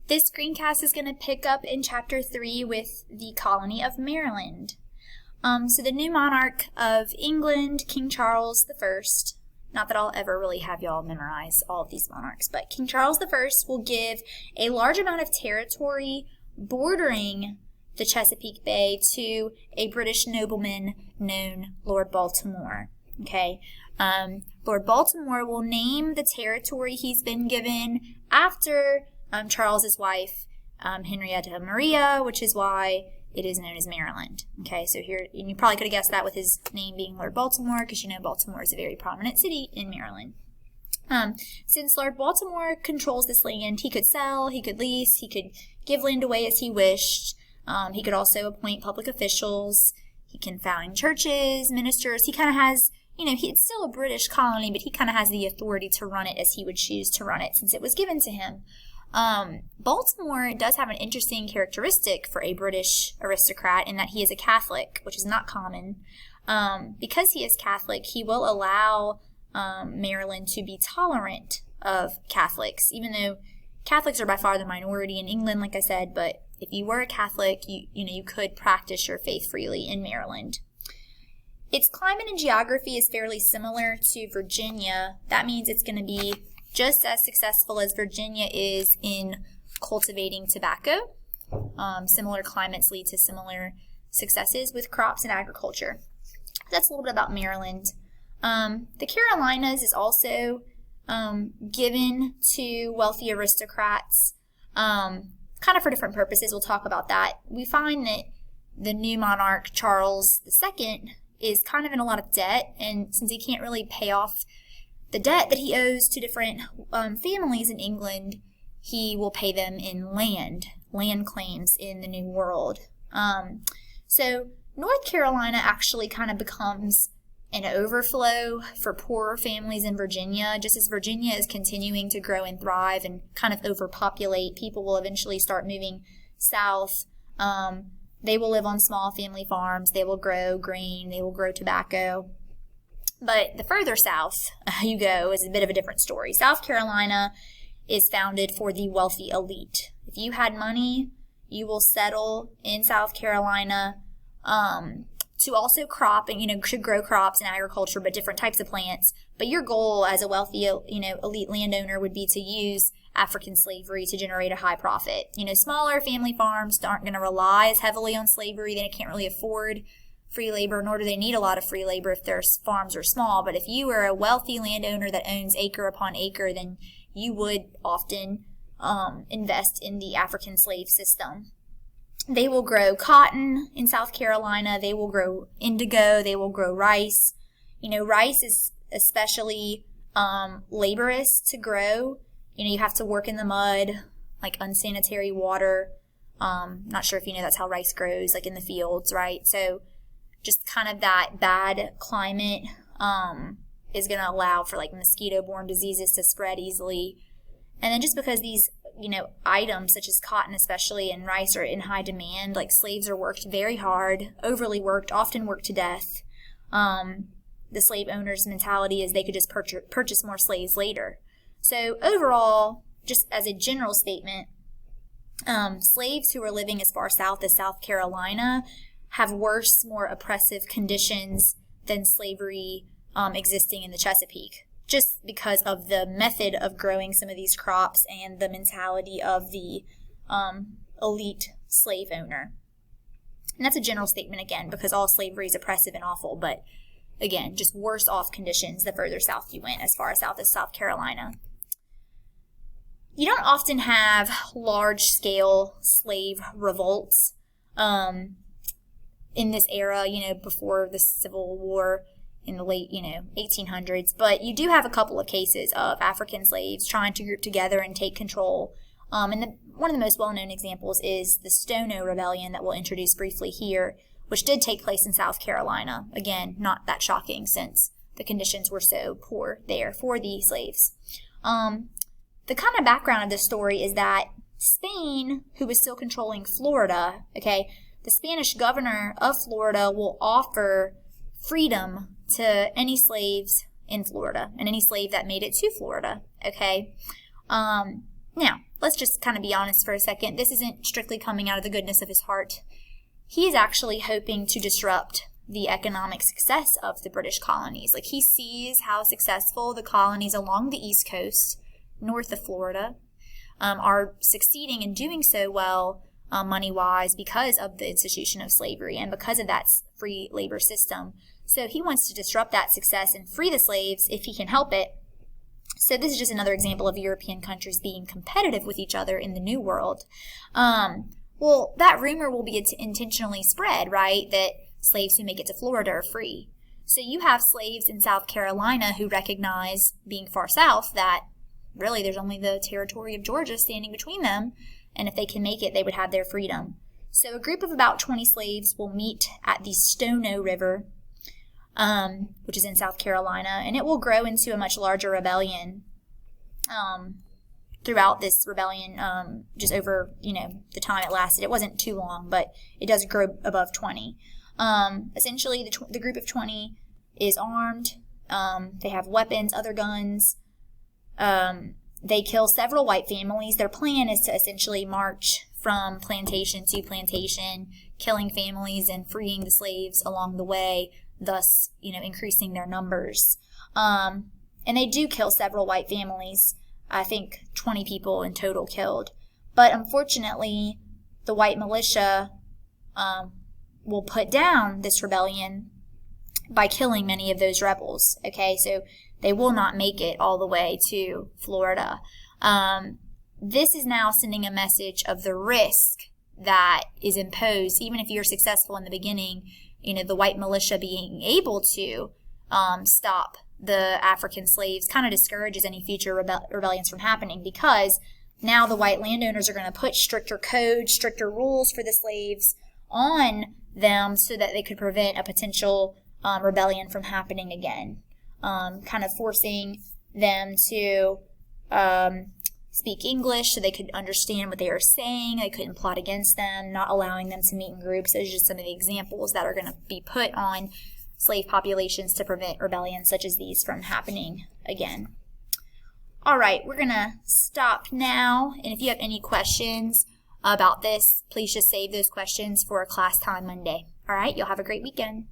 This screencast is going to pick up in Chapter 3 with the colony of Maryland. So the new monarch of England, King Charles I, not that I'll ever really have y'all memorize all of these monarchs, but King Charles I will give a large amount of territory bordering the Chesapeake Bay to a British nobleman known Lord Baltimore. Okay, Lord Baltimore will name the territory he's been given after Charles's wife, Henrietta Maria, which is why it is known as Maryland. Okay, so here, and you probably could have guessed that with his name being Lord Baltimore, because you know Baltimore is a very prominent city in Maryland. Since Lord Baltimore controls this land, he could sell, he could lease, he could give land away as he wished. He could also appoint public officials. He can found churches, ministers. He kind of has, it's still a British colony, but he kind of has the authority to run it as he would choose to run it since it was given to him. Baltimore does have an interesting characteristic for a British aristocrat in that he is a Catholic, which is not common. Because he is Catholic, he will allow Maryland to be tolerant of Catholics, even though Catholics are by far the minority in England, like I said, but if you were a Catholic, you could practice your faith freely in Maryland. Its climate and geography is fairly similar to Virginia. That means it's going to be just as successful as Virginia is in cultivating tobacco. Similar climates lead to similar successes with crops and agriculture. That's a little bit about Maryland. The Carolinas is also given to wealthy aristocrats, kind of for different purposes. We'll talk about that. We find that the new monarch, Charles II, is kind of in a lot of debt, and since he can't really pay off the debt that he owes to different families in England, he will pay them in land claims in the New World. So North Carolina actually kind of becomes an overflow for poorer families in Virginia. Just as Virginia is continuing to grow and thrive and kind of overpopulate, people will eventually start moving south. They will live on small family farms. They will grow grain. They will grow tobacco. But the further south you go is a bit of a different story. South Carolina is founded for the wealthy elite. If you had money, you will settle in South Carolina to also crop and, to grow crops and agriculture, but different types of plants. But your goal as a wealthy, elite landowner would be to use African slavery to generate a high profit. Smaller family farms aren't going to rely as heavily on slavery. They can't really afford free labor, nor do they need a lot of free labor if their farms are small. But if you are a wealthy landowner that owns acre upon acre, then you would often invest in the African slave system. They will grow cotton in South Carolina. They will grow indigo. They will grow rice. Rice is especially laborious to grow. You have to work in the mud, like unsanitary water. Not sure if that's how rice grows, like in the fields, right? So just kind of that bad climate is going to allow for like mosquito-borne diseases to spread easily. And then just because these, items such as cotton especially and rice are in high demand, like slaves are worked very hard, overly worked, often worked to death. The slave owner's mentality is they could just purchase more slaves later. So overall, just as a general statement, slaves who are living as far south as South Carolina have worse, more oppressive conditions than slavery existing in the Chesapeake, just because of the method of growing some of these crops and the mentality of the elite slave owner. And that's a general statement, again, because all slavery is oppressive and awful, but again, just worse off conditions the further south you went, as far as south as South Carolina. You don't often have large-scale slave revolts in this era, before the Civil War in the late, 1800s. But you do have a couple of cases of African slaves trying to group together and take control. And one of the most well-known examples is the Stono Rebellion that we'll introduce briefly here, which did take place in South Carolina. Again, not that shocking since the conditions were so poor there for the slaves. The kind of background of this story is that Spain, who was still controlling Florida, the Spanish governor of Florida will offer freedom to any slaves in Florida and any slave that made it to Florida, Now, let's just kind of be honest for a second. This isn't strictly coming out of the goodness of his heart. He's actually hoping to disrupt the economic success of the British colonies. Like, he sees how successful the colonies along the East Coast, north of Florida, are succeeding in doing so well money-wise because of the institution of slavery and because of that free labor system. So he wants to disrupt that success and free the slaves if he can help it. So this is just another example of European countries being competitive with each other in the New World. Well, that rumor will be intentionally spread, right, that slaves who make it to Florida are free. So you have slaves in South Carolina who recognize, being far south, that really there's only the territory of Georgia standing between them, and if they can make it, they would have their freedom. So a group of about 20 slaves will meet at the Stono River, which is in South Carolina, and it will grow into a much larger rebellion throughout this rebellion, just over, the time it lasted. It wasn't too long, but it does grow above 20. Essentially, the group of 20 is armed. They have weapons, other guns. They kill several white families. Their plan is to essentially march from plantation to plantation, killing families and freeing the slaves along the way, thus, increasing their numbers. And they do kill several white families. I think 20 people in total killed. But unfortunately, the white militia will put down this rebellion by killing many of those rebels. Okay, so they will not make it all the way to Florida. This is now sending a message of the risk that is imposed, even if you're successful in the beginning, the white militia being able to stop the African slaves kind of discourages any future rebellions from happening, because now the white landowners are going to put stricter codes, stricter rules for the slaves on them so that they could prevent a potential rebellion from happening again. Kind of forcing them to speak English so they could understand what they are saying. They couldn't plot against them, not allowing them to meet in groups. Those are just some of the examples that are going to be put on slave populations to prevent rebellions such as these from happening again. All right, we're going to stop now. And if you have any questions about this, please just save those questions for class time Monday. All right, you'll have a great weekend.